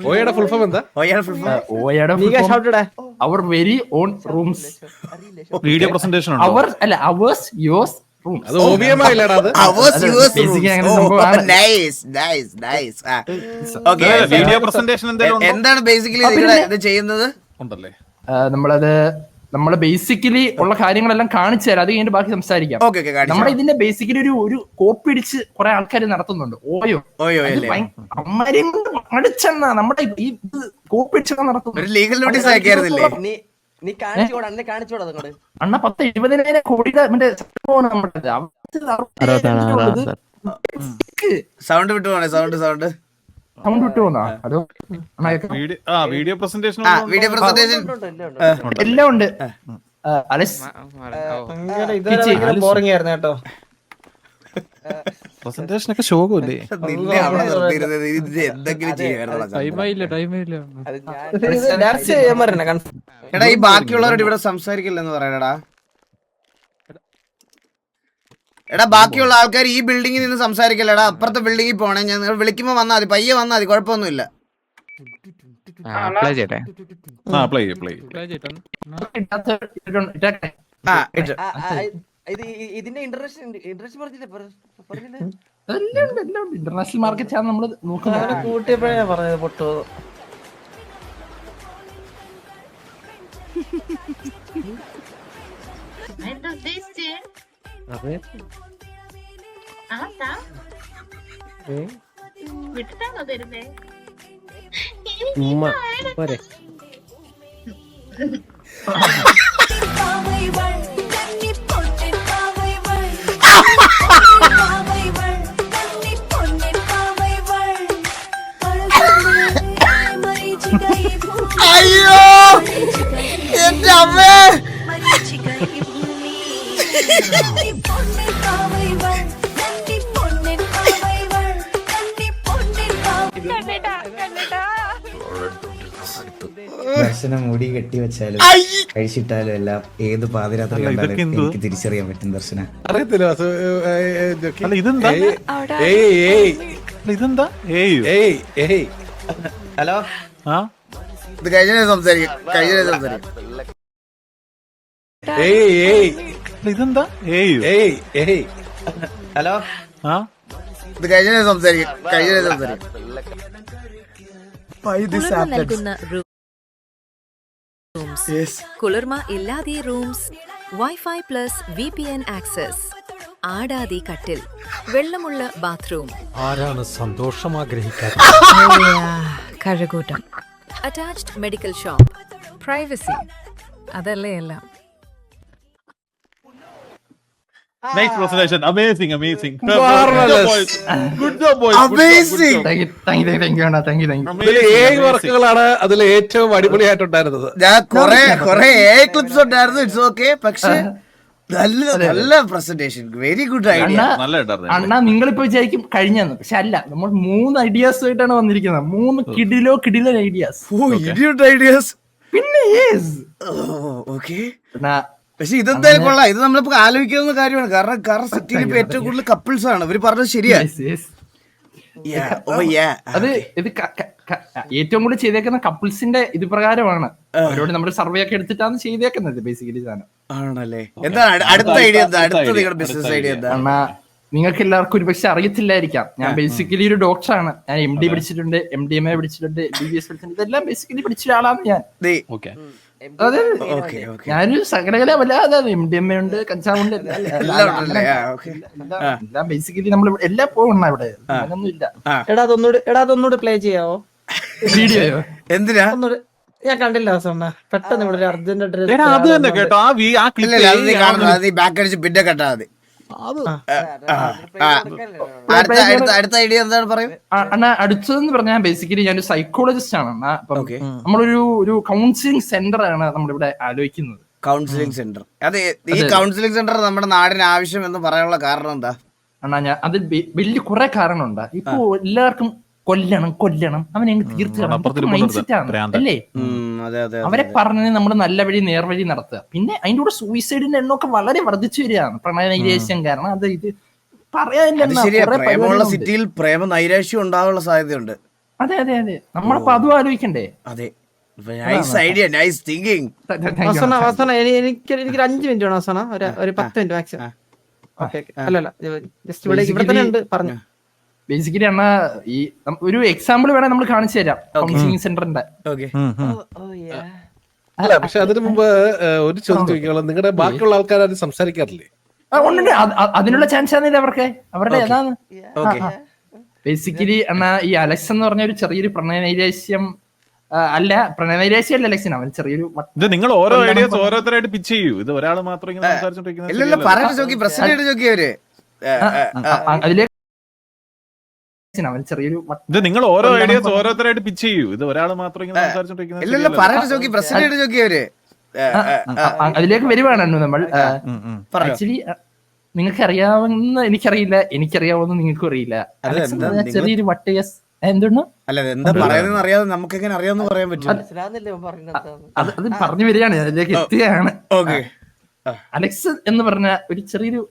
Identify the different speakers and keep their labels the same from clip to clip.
Speaker 1: ഓയുടെ full form എന്താ?
Speaker 2: Our very own rooms.
Speaker 3: Video presentation ഉണ്ടോ?
Speaker 2: Our അല്ല അവേഴ്സ് യുവേഴ്സ് റൂംസ്.
Speaker 1: അത് OVM ആയില്ലടാ അത്.
Speaker 3: വീഡിയോ പ്രസന്റേഷൻ
Speaker 4: എന്താണ് ബേസിക്കലി ഇത് ചെയ്യുന്നത്?
Speaker 3: ഉണ്ടല്ലേ?
Speaker 2: നമ്മള് ബേസിക്കലി ഉള്ള കാര്യങ്ങളെല്ലാം കാണിച്ചു തരാം. അത് കഴിഞ്ഞിട്ട് ബാക്കി സംസാരിക്കാം. നമ്മുടെ ഇതിന്റെ ബേസിക്കലി ഒരു കോപ്പി അടിച്ച് കുറെ ആൾക്കാർ നടത്തുന്നുണ്ട്. ഓയോ അമ്മരെയും കൊണ്ട് അടിച്ചെന്നാ നമ്മുടെ ഈ കോപ്പി അടിച്ചൊക്കെ നടത്തുന്നു.
Speaker 4: ലീഗൽ നോട്ടീസ് അയക്കായിരുന്നില്ലേ?
Speaker 2: അണ്ണ 10-20,000 കോടിയുടെ മറ്റേ നമ്മുടെ
Speaker 4: സൗണ്ട് വിട്ടു പോണേ. സൗണ്ട്
Speaker 2: വിട്ടു പോന്നാ. അതോ
Speaker 3: വീഡിയോ പ്രസന്റേഷൻ
Speaker 2: എല്ലാം ഉണ്ട്.
Speaker 5: ബോറിംഗ് ആയിരുന്നു കേട്ടോ.
Speaker 3: പ്രസന്റേഷൻ ഒക്കെ ശോകമല്ലേ?
Speaker 4: എടാ ഈ ബാക്കിയുള്ളവരോട് ഇവിടെ സംസാരിക്കില്ലെന്ന് പറയണടാ. എടാ ബാക്കിയുള്ള ആൾക്കാർ ഈ ബിൽഡിങ്ങിൽ നിന്ന് സംസാരിക്കല്ലടാ. അപ്പുറത്തെ ബിൽഡിങ്ങിൽ പോണേ. ഞാൻ വിളിക്കുമ്പോ വന്നാ മതി, പയ്യെ വന്നാ മതി, കുഴപ്പമൊന്നുമില്ല.
Speaker 2: ഇന്റർനാഷണൽ മാർക്കറ്റ് ആണ് നമ്മള് നോക്കുന്നത്.
Speaker 5: കൂട്ടിയപ്പോഴേ പറഞ്ഞത് പൊട്ടോ.
Speaker 6: വിട്ടിട്ടാണോ തരുന്നേ?
Speaker 5: പോരെ
Speaker 4: അയ്യോ എന്റെ അമ്മേ.
Speaker 7: ദർശനം മുടി കെട്ടി വെച്ചാലും കഴിച്ചിട്ടാലും എല്ലാം ഏത് പാതിരാത്രി കണ്ടാലും എനിക്ക് തിരിച്ചറിയാൻ പറ്റും. ദർശന
Speaker 1: അറിയത്തില്ല.
Speaker 3: ഇതെന്താ?
Speaker 4: ഹലോ, ഇത് കഴിഞ്ഞ സംസാരിക്കും.
Speaker 3: ഇതെന്താ?
Speaker 4: ഹലോ, ഇത് കഴിഞ്ഞ സംസാരിക്കും.
Speaker 8: കുളിർമ ഇല്ലാതെ rooms, wifi plus VPN access, ആടാതി കട്ടിൽ, വെള്ളമുള്ള ബാത്റൂം.
Speaker 9: ആരാണ് സന്തോഷം ആഗ്രഹിക്കാത്ത?
Speaker 8: Kazhakootam, attached medical shop, privacy, അതല്ലേ എല്ലാം.
Speaker 3: Nice presentation. Amazing.
Speaker 1: Marvelous.
Speaker 3: Good job, boys.
Speaker 4: Amazing.
Speaker 2: Thank you.
Speaker 1: വർക്കുകളാണ് അതിൽ ഏറ്റവും അടിപൊളിയായിട്ടുണ്ടായിരുന്നത്.
Speaker 4: ഞാൻ കൊറേ ക്ലിപ്സ് ഉണ്ടായിരുന്നു. It's okay. പക്ഷെ നല്ല പ്രസന്റേഷൻ. Very good idea.
Speaker 2: അണ്ണാ നിങ്ങളിപ്പോ വിചാരിക്കും കഴിഞ്ഞെന്ന്. പക്ഷെ അല്ല, നമ്മൾ 3 ഐഡിയാസ് ആയിട്ടാണ് വന്നിരിക്കുന്നത്. 3 കിടിലോ ഐഡിയാസ്.
Speaker 4: ഐഡിയാസ്
Speaker 2: പിന്നെ
Speaker 4: പക്ഷെ ഇതെന്തായാലും കൊള്ളാം. ഇത് നമ്മളിപ്പോ ആലോചിക്കുന്ന കാര്യമാണ്. കാരണം സിറ്റിയിൽ ഇപ്പൊ ഏറ്റവും കൂടുതൽ കപ്പിൾസ് ആണ്. ഇവര് പറഞ്ഞത് ശരിയാ.
Speaker 2: അത് ഇത് ഏറ്റവും കൂടുതൽ ചെയ്തേക്കുന്ന കപ്പിൾസിന്റെ ഇത് പ്രകാരമാണ്. അവരോട് നമ്മൾ സർവേ ഒക്കെ എടുത്തിട്ടാണ് ചെയ്തേക്കുന്നത് ബേസിക്കലി സാധനം.
Speaker 4: ആണല്ലേ? എന്താണ് അടുത്ത ഐഡിയ? നിങ്ങളുടെ ബിസിനസ് ഐഡിയ എന്താ?
Speaker 2: നിങ്ങൾക്ക് എല്ലാവർക്കും ഒരു പക്ഷെ അറിയത്തില്ലായിരിക്കാം. ഞാൻ ബേസിക്കലി ഒരു ഡോക്ടറാണ്. ഞാൻ MD പഠിച്ചിട്ടുണ്ട്, MDMA പഠിച്ചിട്ടുണ്ട്, MBBS പഠിച്ചിട്ടുണ്ട്. ഇതെല്ലാം ബേസിക്കലി പഠിച്ച ഒരാളാണ് ഞാൻ. ഞാനൊരു സകലകല വല്ലാതെ MDMA ഉണ്ട്, കഞ്ചാവുണ്ട്, എല്ലാം ബേസിക്കലി നമ്മൾ എല്ലാം പോകണം ഇവിടെ. അങ്ങനൊന്നും ഇല്ല.
Speaker 5: അതൊന്നുകൂടി പ്ലേ ചെയ്യാവോ?
Speaker 2: വീഡിയോയോ?
Speaker 4: എന്തിനാ?
Speaker 5: ഞാൻ കണ്ടില്ല പെട്ടെന്ന് ഇവിടെ അർജന്റ്
Speaker 3: അത് തന്നെ കേട്ടോ.
Speaker 4: ബാക്ക് അടിച്ച് പിന്നെ കെട്ടാ മതി. അടുത്ത ഐഡിയ എന്താണ് പറയും?
Speaker 2: അണ്ണാ അടുത്തതെന്ന് പറഞ്ഞാൽ ബേസിക്കലി ഞാനൊരു സൈക്കോളജിസ്റ്റ് ആണ്. നമ്മളൊരു കൗൺസിലിംഗ് സെന്റർ ആണ് നമ്മളിവിടെ ആലോചിക്കുന്നത്.
Speaker 4: Counselling centre. അതെ, ഈ കൗൺസിലിംഗ് സെന്റർ നമ്മുടെ നാടിന് ആവശ്യം എന്ന് പറയാനുള്ള കാരണം എന്താ?
Speaker 2: അണ്ണാ അത് വലിയ കുറെ കാരണമുണ്ട്. ഇപ്പൊ എല്ലാവർക്കും കൊല്ലണം അവനെ തീർച്ചയായിട്ടും മൈൻഡ് സെറ്റ് ആണ് അല്ലേ? അവരെ പറഞ്ഞ് നമ്മൾ നല്ല വഴി നേർവഴി നടത്തുക. പിന്നെ അതിന്റെ കൂടെ സൂയിസൈഡിന്റെ എണ്ണമൊക്കെ വളരെ വർദ്ധിച്ചു വരികയാണ്. പ്രണയ നൈരാശ്യം കാരണം അത് ഇത് പറയാൻ
Speaker 4: സിറ്റിയിൽ പ്രേമ നൈരാശ്യം ഉണ്ടാകാനുള്ള സാധ്യതയുണ്ട്.
Speaker 2: അതെ അതെ അതെ നമ്മളപ്പോ അതും ആലോചിക്കണ്ടേ.
Speaker 4: അതെ, നൈസ് ഐഡിയ, നൈസ് തിങ്കിങ്.
Speaker 5: വാസന എനിക്ക് 5 മിനിറ്റ് വേണം വാസന, ഒരു 10 മിനിറ്റ് മാക്സിമം. അല്ലല്ല ജസ്റ്റ് ഇവിടെ തന്നെ ഉണ്ട് പറഞ്ഞു.
Speaker 2: ബേസിക്കലി അണ്ണാ ഈ ഒരു എക്സാമ്പിൾ വേണേ നമ്മൾ കാണിച്ചു തരാം കൗൺസിലിംഗ് സെന്ററിന്റെ.
Speaker 1: അല്ല പക്ഷെ അതിനു മുമ്പ് ഒരു ചോദ്യം ചോദിക്കാനുള്ള, നിങ്ങളുടെ ബാക്കിയുള്ള ആൾക്കാരും സംസാരിക്കാറില്ലേ?
Speaker 2: ഉണ്ട്, അതിനുള്ള ചാൻസ് ആണ് അവർക്ക്, അവരുടെ ഏതാണ്. ബേസിക്കലി എന്നാ ഈ അലക്സ് എന്ന് പറഞ്ഞ ഒരു ചെറിയൊരു പ്രണയനൈരാശ്യം അല്ല, പ്രണയനൈരാശ്യം അല്ല അലക്സിന്, അവൻ ചെറിയൊരു
Speaker 3: ഇത് നിങ്ങൾ ഓരോ ഐഡിയാസ് ഓരോരുത്തരായിട്ട് പിച്ച് ചെയ്യൂ. ഇത് ഒരാൾ മാത്രം ഇങ്ങനെ
Speaker 4: ഇല്ലല്ല, പറയട്ടെ ചോക്കി, പ്രസിഡന്റ് ചോക്കി അവര്
Speaker 2: അതിലേക്ക് അവൻ ചെറിയൊരു
Speaker 3: ഇത് നിങ്ങൾ ഓരോ ഐഡിയാസ് ഓരോരുത്തരായിട്ട് പിച്ച് ചെയ്യൂ. ഇത് ഒരാൾ മാത്രം ഇങ്ങനെ
Speaker 4: ഇല്ലല്ല, പറയട്ടെ ചോക്കി, പ്രസിഡന്റ് ചോക്കി അവര്
Speaker 2: അതിലേക്ക് വരുവാണല്ലോ നമ്മൾ. ആക്ച്വലി നിങ്ങൾക്ക് അറിയാവുന്ന എനിക്കറിയില്ല, എനിക്കറിയാവുന്ന നിങ്ങൾക്കും അറിയില്ല. ചെറിയൊരു വട്ടയസ് എന്തുണ്ടോ
Speaker 4: അല്ല, എന്താ പറയുന്നത് അറിയാതെ നമുക്ക് എങ്ങനെ അറിയാമെന്ന് പറയാൻ പറ്റും.
Speaker 2: അത് പറഞ്ഞു വരികയാണ്, അതിലേക്ക് എത്തുകയാണ്. അലക്സ് എന്ന് പറഞ്ഞ ഒരു ചെറിയൊരു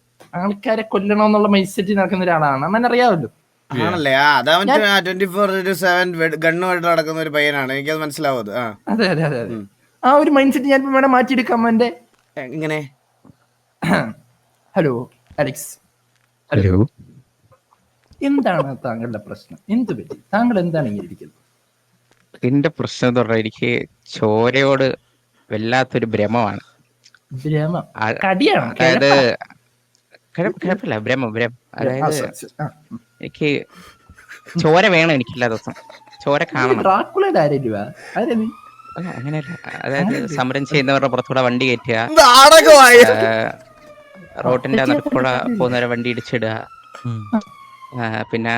Speaker 2: ആൾക്കാരെ കൊല്ലണമെന്നുള്ള മൈൻഡ് സെറ്റിൽ നടക്കുന്ന ഒരാളാണ്, അമ്മ അറിയാമല്ലോ.
Speaker 4: ആണല്ലേ? അതവൻ 24/7 ഗണ്ണുമായിട്ട് നടക്കുന്ന ഒരു പയ്യനാണ്, എനിക്കത് മനസ്സിലാവും.
Speaker 2: അതെ അതെ അതെ അതെ, ആ ഒരു മൈൻഡ് സെറ്റ് ഞാൻ വേണം മാറ്റിയെടുക്കാം. എന്റെ
Speaker 4: ഇങ്ങനെ
Speaker 2: ഹലോ അലക്സ്,
Speaker 9: ഹലോ,
Speaker 2: എന്താണ് താങ്കളുടെ പ്രശ്നം? എന്ത് പറ്റി? താങ്കൾ എന്താണ് ഇങ്ങനെ ഇരിക്കുന്നത്?
Speaker 10: എന്റെ പ്രശ്നം എന്ന് പറഞ്ഞാൽ എനിക്ക് ചോരയോട് വല്ലാത്തൊരു ഭ്രമമാണ്.
Speaker 2: ഭ്രമം? കടിയാണോ?
Speaker 10: അതായത് കുഴപ്പമില്ല, ഭ്രമം. അതായത് എനിക്ക് ചോര വേണം, എനിക്കില്ലാ ദിവസം ചോര കാണണം. അങ്ങനെയല്ല, അതായത് സമരം ചെയ്യുന്നവരുടെ പുറത്തൂടെ വണ്ടി കയറ്റുക, റോഡിന്റെ നടുക്കൂടെ പോകുന്നവരെ വണ്ടി ഇടിച്ചിടുക, പിന്നെ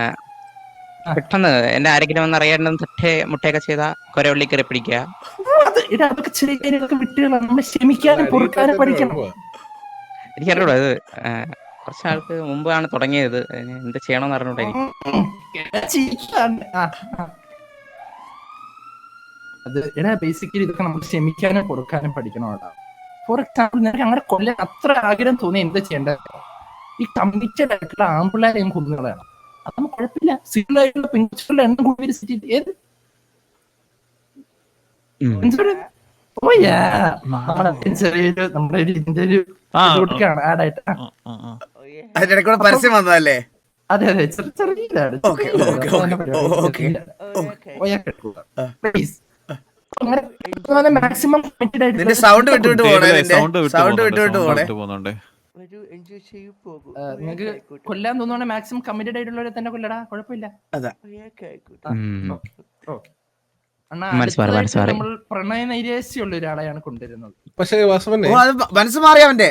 Speaker 10: പെട്ടെന്ന് എന്റെ ആരെങ്കിലും ഒന്ന് അറിയാണ്ട് തട്ടേ മുട്ടയൊക്കെ ചെയ്താ കൊരവള്ളി കയറി പിടിക്കുക. എനിക്കറിയൂടാ, ഇത് കുറച്ചാൾക്ക് മുമ്പാണ് തുടങ്ങിയത്. എന്ത് ചെയ്യണമെന്ന് അറിഞ്ഞൂടെ എനിക്ക്.
Speaker 2: ബേസിക്കലി ഇതൊക്കെ നമ്മൾ ക്ഷമിക്കാനും കൊടുക്കാനും പഠിക്കണോടാ. ഫോർ എക്സാമ്പിൾ, നിനക്ക് അങ്ങനെ കൊല്ലാൻ അത്ര ആഗ്രഹം തോന്നി എന്താ ചെയ്യേണ്ടത്? ഈ കമ്മിറ്റഡ് ആയിട്ടുള്ള ആമ്പിള്ളേരെ കൊന്നുകളയാണ്. അതൊന്നും കുഴപ്പമില്ല, സിംഗിൾ ആയിട്ടുള്ള പെൺകുട്ടികളുടെ എണ്ണം കൂടി സിറ്റി ഏത് ചെറിയൊരു നമ്മുടെ ഒരു ഇതിന്റെ ഒരു കൊടുക്കാണ് ആഡായിട്ട്.
Speaker 4: പരസ്യം വന്നതല്ലേ?
Speaker 2: അതെ അതെ, ചെറിയ മാക്സിമം
Speaker 4: സൗണ്ട് വിട്ടുവിട്ട് പോണേ.
Speaker 2: നിങ്ങൾക്ക് കൊല്ലാൻ തോന്നുവാണെ മാക്സിമം കമ്മിറ്റഡ് ആയിട്ടുള്ളവരെ തന്നെ കൊല്ലടാ, കുഴപ്പമില്ല. നമ്മൾ പ്രണയ നൈരാശ്യമുള്ള ഒരാളെയാണ് കൊണ്ടുവരുന്നത്.
Speaker 1: പക്ഷേ
Speaker 4: മനസ്സ് മാറി അവന്റെ.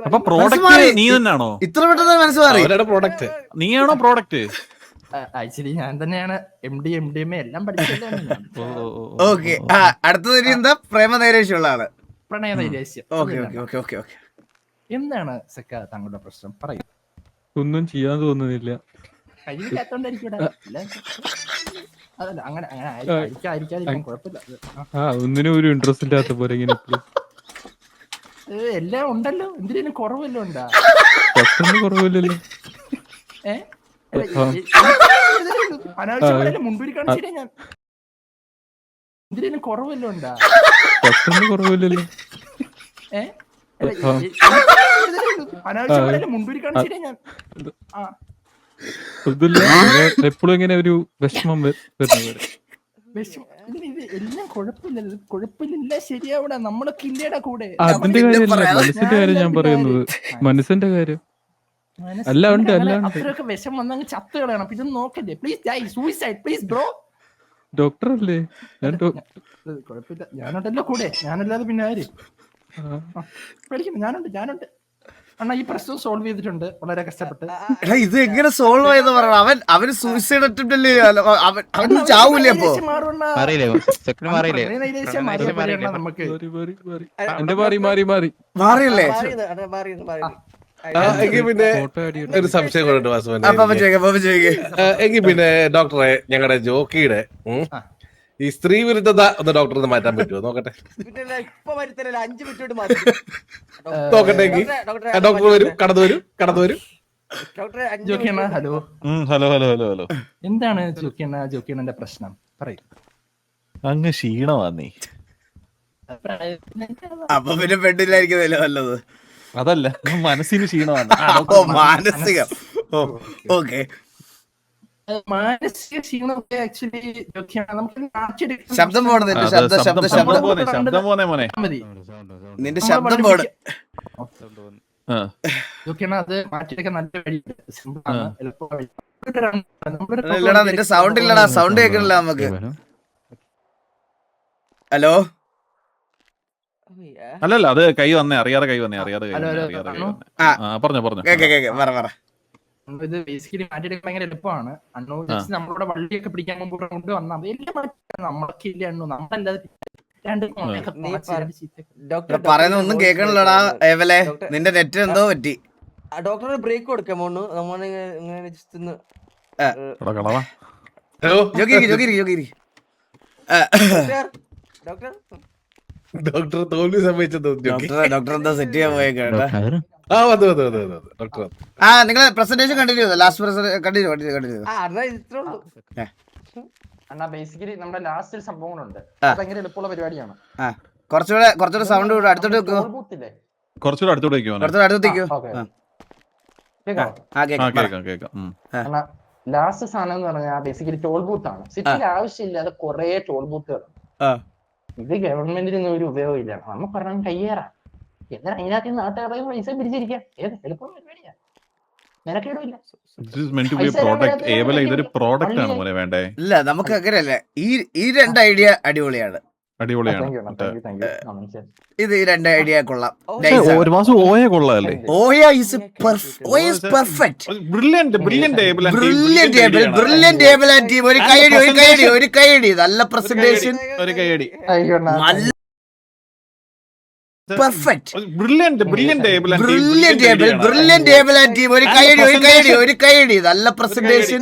Speaker 3: അപ്പൊ പ്രോഡക്റ്റ് നീ തന്നെയാണോ?
Speaker 4: ഇത്ര പെട്ടെന്ന് മനസ്സ് മാറി?
Speaker 1: പ്രോഡക്റ്റ്
Speaker 3: നീയാണോ പ്രോഡക്റ്റ്?
Speaker 2: ആക്ച്വലി ഞാൻ തന്നെയാണ് MDMA എല്ലാം പഠിച്ചത്.
Speaker 4: ഓക്കെ, അടുത്തത് എന്താ? പ്രേമ നൈരാശ്യമുള്ള ആള്,
Speaker 2: പ്രണയ നൈരാശ്യം. എന്താണ് സക്ക താങ്കളുടെ പ്രശ്നം? പറയൂ.
Speaker 3: ഒന്നും ചെയ്യാൻ തോന്നുന്നില്ല.
Speaker 2: കഴിവില്ലാത്തോണ്ടായിരിക്കും. അതല്ല, അങ്ങനെ ആയിരിക്കാതിരിക്കാൻ കുഴപ്പമില്ല.
Speaker 3: ഒന്നിനും ഒരു ഇൻട്രസ്റ്റ് ഇല്ലാത്ത പോലെ ഇങ്ങനെ
Speaker 2: എല്ലാം ഉണ്ടല്ലോ, എന്തിനും കുറവല്ലോ ഉണ്ടാ?
Speaker 3: കുറവില്ലല്ലോ.
Speaker 2: അനാവശ്യമായിട്ട് മുൻപിൽ കാണിച്ചില്ലേ ഞാൻ? എന്തിനും കുറവല്ലോ ഉണ്ടാ?
Speaker 3: കുറവില്ലല്ലോ.
Speaker 2: അനാവശ്യമായിട്ട് മുൻപിൽ കാണിച്ചില്ലേ ഞാൻ?
Speaker 3: എപ്പോഴും ഇങ്ങനെ ഒരു വിഷമം വരുന്നത്.
Speaker 2: എല്ലാം കുഴപ്പമില്ല, ശരിയാവൂടാ, നമ്മളൊക്കെ ഇല്ലേടാ കൂടെ.
Speaker 3: അതിന്റെ കാര്യമല്ല, മനസ്സിന്റെ കാര്യം ഞാൻ പറയുന്നത്. മനസ്സിന്റെ കാര്യം അല്ല, ഉണ്ട്
Speaker 2: അത്രയൊക്കെ വിഷം വന്നങ്ങ് ചത്ത് കളയണം. പിന്നെ നോക്കല്ലേ, please die suicide please bro.
Speaker 3: Doctor അല്ലേ ഞാൻ?
Speaker 2: കുഴപ്പമില്ല, ഞാനുണ്ടല്ലോ കൂടെ. ഞാനല്ലാതെ പിന്നെ ആര്? പേടിക്കണം, ഞാനുണ്ട്. അണ്ണാ ഈ പ്രശ്നം സോൾവ് ചെയ്തിട്ടുണ്ട് വളരെ കഷ്ടപ്പെട്ട്.
Speaker 4: ഇത് എങ്ങനെ സോൾവ് ആയെന്ന് പറയണം? അവന് സൂയിസൈഡ് അറ്റംപ്റ്റ് അല്ലേ? അവൻ ചാവൂലേ? അപ്പൊ മാറിയല്ലേ?
Speaker 1: എങ്കിൽ പിന്നെ ഒരു സംശയം കൊണ്ടിട്ട് വാസുവൻ, എങ്കിൽ പിന്നെ ഡോക്ടറെ, ഞങ്ങളുടെ ജോക്കിയുടെ ഈ സ്ത്രീ വിരുദ്ധത ഒന്ന് ഡോക്ടർ ഒന്ന് മാറ്റാൻ പറ്റുമോ? നോക്കട്ടെ, നോക്കട്ടെ. ഡോക്ടർ വരൂ, കടന്നു വരൂ.
Speaker 2: ജോക്കിയണ്ണ hello.
Speaker 3: Hello hello hello hello.
Speaker 2: എന്താണ് ജോക്കിയണ്ണന്റെ പ്രശ്നം പറയും.
Speaker 3: അങ്ങ് ക്ഷീണമാന്നേ.
Speaker 4: അപ്പൊ പിന്നെ പെണ്ണില്ലായിരിക്കുന്നല്ലോ നല്ലത്.
Speaker 3: അതല്ല, മനസ്സിന് ക്ഷീണമാണ്.
Speaker 4: മാനസികം. ഓക്കെ.
Speaker 2: മാനസിക ക്ഷീണമൊക്കെ ആക്ച്വലി
Speaker 4: ശബ്ദം പോണതിന്റെ
Speaker 3: ശബ്ദം പോന്നെ മോനെ.
Speaker 4: നിന്റെ ശബ്ദം പോണ്.
Speaker 2: അത് മാറ്റിയെടുക്കാൻ നല്ല വഴിയുണ്ട്. സിമ്പിൾ ആണ്, എളുപ്പമാണ്.
Speaker 4: ഇല്ലടാ നിന്റെ സൗണ്ട് ഇല്ലടാ, സൗണ്ട് കേൾക്കണില്ല നമുക്ക്. ഹലോ.
Speaker 3: അല്ലല്ല, അത് കൈ വന്നേ, അറിയാതെ കൈ വന്നേ. പറഞ്ഞോ.
Speaker 2: ഇത് ബേസിക്കലി മാറ്റിയെടുക്കാൻ ഭയങ്കര എളുപ്പമാണ്. അണ്ണു നമ്മളുടെ വള്ളിയൊക്കെ പിടിക്കാൻ മുമ്പ് കൊണ്ട് വന്നാൽ നമ്മളൊക്കെ ഇല്ല അണ്ണു, നമ്മളല്ലാതെ
Speaker 4: പറയുന്ന ഒന്നും കേൾക്കണില്ലടാ ഏവലെ, നിന്റെ നെറ്റ് എന്തോ പറ്റി.
Speaker 5: Doctor break കൊടുക്കാമോ?
Speaker 1: ഡോക്ടർ തോൽവി സംഭവിച്ചത്.
Speaker 4: ഡോക്ടർ എന്താ സെറ്റ് ചെയ്യാൻ പോയ കേട്ടാ.
Speaker 1: ഡോക്ടർ
Speaker 4: നിങ്ങളെ പ്രസന്റേഷൻ കണ്ടിന്യൂ ചെയ്തോ? Last continue.
Speaker 2: അണ്ണാ ബേസിക്കലി നമ്മുടെ ലാസ്റ്റ് സംഭവങ്ങളുണ്ട്, ഭയങ്കര എളുപ്പമുള്ള പരിപാടിയാണ്.
Speaker 4: കുറച്ചുകൂടെ സൗണ്ട് അടുത്തോട്ട് വെക്കോ.
Speaker 3: കുറച്ചുകൂടെ അടുത്തോട്ട് വെക്കോ.
Speaker 2: ലാസ്റ്റ് സാധനം എന്ന് പറഞ്ഞാൽ ബേസിക്കലി ടോൾ ബൂത്ത് ആണ്. സിറ്റിയിൽ ആവശ്യമില്ലാതെ കുറെ ടോൾ ബൂത്തുകൾ. ഇത് ഗവൺമെന്റിന് ഒരു ഉപയോഗമില്ല. നമുക്ക് പറഞ്ഞാൽ കയ്യേറാം, എന്നാൽ അതിനകത്ത് നാട്ടുകാരെ പൈസ പിരിച്ചിരിക്കാം. ഏത് എളുപ്പമുള്ള പരിപാടിയാ, നിനക്കേടില്ല.
Speaker 3: ഇതൊരു പ്രോഡക്റ്റ് ആണ് മോനെ, വേണ്ടേ?
Speaker 4: ഇല്ല, നമുക്ക് അങ്ങനെയല്ല. ഈ രണ്ട് ഐഡിയ അടിപൊളിയാണ്. ഇത് ഈ രണ്ട് ഐഡിയ കൊള്ളാം.
Speaker 3: ഒരു മാസം ഓയ കൊള്ളാല്ലേ?
Speaker 4: ഒരു കൈയടി. നല്ല പ്രസന്റേഷൻ,
Speaker 3: ഒരു കൈയടി.
Speaker 4: നല്ല പെർഫെക്റ്റ്. ഒരു കൈയടി. നല്ല പ്രസന്റേഷൻ,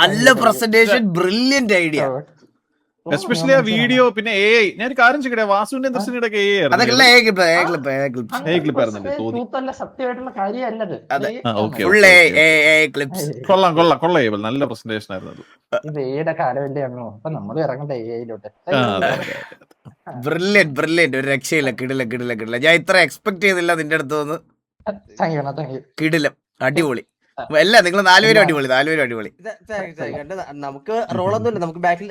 Speaker 4: നല്ല പ്രസന്റേഷൻ, ബ്രില്യന്റ് ഐഡിയ.
Speaker 3: എസ്പെഷ്യലി ആ വീഡിയോ. പിന്നെ AI, ഞാൻ കാര്യം ചെയ്യട്ടെ, വാസുവിന്റെ ദർശനയുടെ
Speaker 2: സത്യമായിട്ടുള്ള കാര്യമല്ലത്.
Speaker 3: കൊള്ളാം. നല്ല പ്രസന്റേഷൻ ആയിരുന്നു അത്.
Speaker 2: ഇത് ഏടെ കാലമല്ലേ ആണോ, അപ്പൊ നമ്മൾ ഇറങ്ങണ്ട AI-ലോട്ട്.
Speaker 4: ബ്രില്യന്റ്. ഒരു രക്ഷയില്ല. കിടില. ഞാൻ ഇത്ര എക്സ്പെക്ട് ചെയ്തില്ല നിന്റെ അടുത്ത് നിന്ന്. കിടിലം, അടിപൊളി. അല്ല, നിങ്ങൾ 4 പേരും അടിപൊളി.
Speaker 5: നമുക്ക് റോളൊന്നുമില്ല, നമുക്ക് ബാക്കിൽ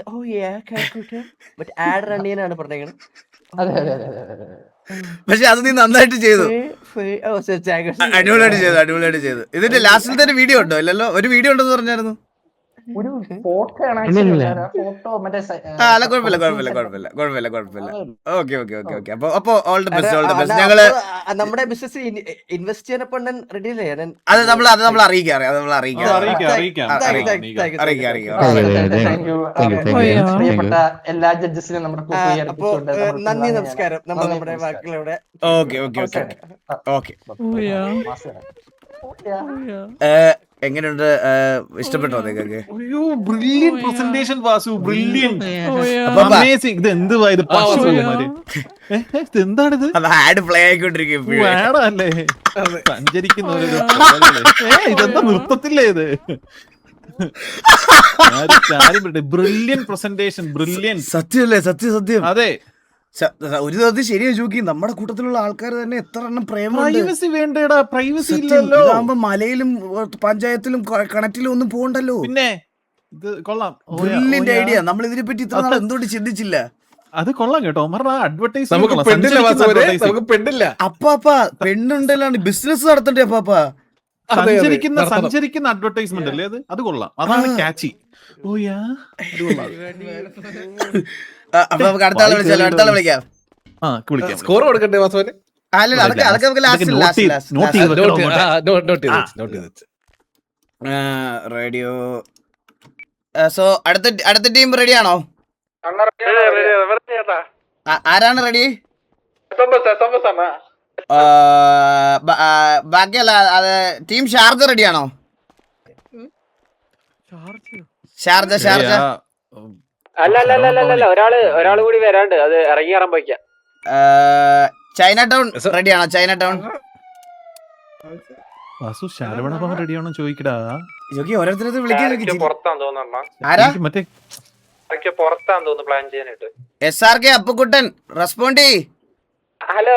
Speaker 5: ആഡ് റൺ ചെയ്യാനാണ് പറഞ്ഞേക്കുന്നത്.
Speaker 4: പക്ഷെ അത് നീ നന്നായിട്ട് ചെയ്തു, അടിപൊളിയായിട്ട് ചെയ്തു. ഇതിന്റെ ലാസ്റ്റിൽ തന്നെ വീഡിയോ ഉണ്ടോ? ഇല്ലല്ലോ, ഒരു വീഡിയോ ഉണ്ടെന്ന് പറഞ്ഞായിരുന്നു.
Speaker 2: ഒരു ഫോട്ടോ ആണ്, ഫോട്ടോ മറ്റേ
Speaker 4: അല്ല, കുഴപ്പമില്ല. ഓക്കെ. അപ്പൊ ഓൾ ദി ബെസ്റ്റ്. ഞങ്ങള്
Speaker 5: നമ്മുടെ ബിസിനസ് ഇൻവെസ്റ്റ് ചെയ്യാൻ റെഡി അല്ലേ?
Speaker 4: അത് നമ്മൾ അറിയിക്കാം.
Speaker 2: പ്രിയപ്പെട്ട എല്ലാ ജഡ്ജസിനും നമ്മുടെ
Speaker 5: നന്ദി, നമസ്കാരം. നമ്മൾ നമ്മുടെ വാക്കുകളോടെ
Speaker 4: ഓക്കെ. എങ്ങനെയുണ്ട്? ഇഷ്ടപ്പെട്ടോ നിങ്ങൾക്ക്?
Speaker 3: Brilliant presentation Vasu, brilliant, amazing. ഇത് എന്തുവാ ഇത്? എന്താണിത്?
Speaker 4: ആഡ് പ്ലേ ആയിക്കൊണ്ടിരിക്കും.
Speaker 3: അല്ലേ സഞ്ചരിക്കുന്ന ഇതെന്താ നൃത്തത്തില്ലേ ഇത്? Brilliant presentation, brilliant.
Speaker 4: സത്യമല്ലേ? സത്യം.
Speaker 3: അതെ,
Speaker 4: ഒരു തരത്തിൽ ശരിയാ ജോക്കി. നമ്മുടെ കൂട്ടത്തിലുള്ള ആൾക്കാർ തന്നെ എത്ര എണ്ണം
Speaker 3: പ്രൈവസി വേണ്ടേടാ. പ്രൈവസി ഇല്ലല്ലോ.
Speaker 4: ഇതാകുമ്പോ മലയിലും പഞ്ചായത്തിലും കണക്റ്റിലും ഒന്നും പോകണ്ടല്ലോ.
Speaker 3: പിന്നെ ഇത് കൊള്ളാം,
Speaker 4: ബ്രില്യന്റ് ഐഡിയ. നമ്മൾ ഇതിനെ പറ്റി ഇത്ര നാൾ എന്തുകൊണ്ട് ചിന്തിച്ചില്ല?
Speaker 3: അത് കൊള്ളാം കേട്ടോ.
Speaker 1: അഡ്വർടൈസ് പെണ്ണില്ല.
Speaker 4: അപ്പാപ്പ പെണ്ണുണ്ടല്ലാണ് ബിസിനസ് നടത്തണ്ടേ അപ്പാപ്പ?
Speaker 3: സഞ്ചരിക്കുന്ന അഡ്വർടൈസ്മെന്റ് അല്ലേ അത്? അത് കൊള്ളാം. അതാണ് ക്യാച്ചി.
Speaker 4: അപ്പൊ നമുക്ക് അടുത്ത ആളെ വിളിക്കാം.
Speaker 1: സ്കോർ കൊടുക്കണ്ടേ വാസുവിന്?
Speaker 4: റേഡിയോ. സോ അടുത്ത ടീം റെഡി ആണോ? ആരാണ് റെഡി? ബാക്കിയല്ല, അത് ടീം ഷാർജ റെഡി ആണോ? ഷാർജ
Speaker 5: അല്ല, ഒരാള് കൂടി വരാണ്ട്, അത് ഇറങ്ങി ഇറങ്ങിക്കാം.
Speaker 4: ചൈന ടൗൺ റെഡി ആണോ? ചൈന ടൗൺ
Speaker 3: വാസു ശരവണ ഭവൻ റെഡിയാണോ ചോദിക്കടാ.
Speaker 4: ജോക്കി ഓരോരുത്തരത്ത് വിളിക്കാൻ മറ്റേ SRK അപ്പുക്കുട്ടൻ റെസ്പോണ്ട് ചെയ്.
Speaker 5: ഹലോ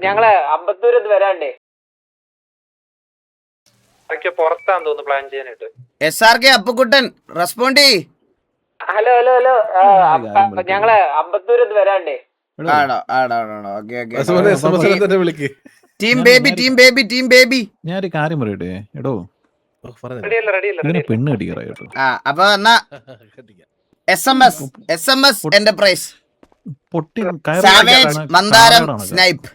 Speaker 5: ഞങ്ങള് അമ്പത്തൂരത്ത് വരാണ്ടേ.
Speaker 4: SRK അപ്പുക്കുട്ടൻ റെസ്പോണ്ട് ചെയ്.
Speaker 5: ഹലോ ഞങ്ങള് അമ്പത്തൂരത്ത് വരാണ്ടേ.
Speaker 4: ആണോ ഓക്കെ. ടീം ബേബി
Speaker 3: ഞാനൊരു കാര്യം പറയട്ടെ എടോ, ഇതിനെ പെണ്ണ് കെട്ടിക്കറ കേട്ടോ.
Speaker 4: അപ്പൊ എന്നാ SMS എന്റർപ്രൈസ്
Speaker 3: പൊട്ടി
Speaker 4: സാവേജ് മന്ദാരം സ്നൈപ്പ്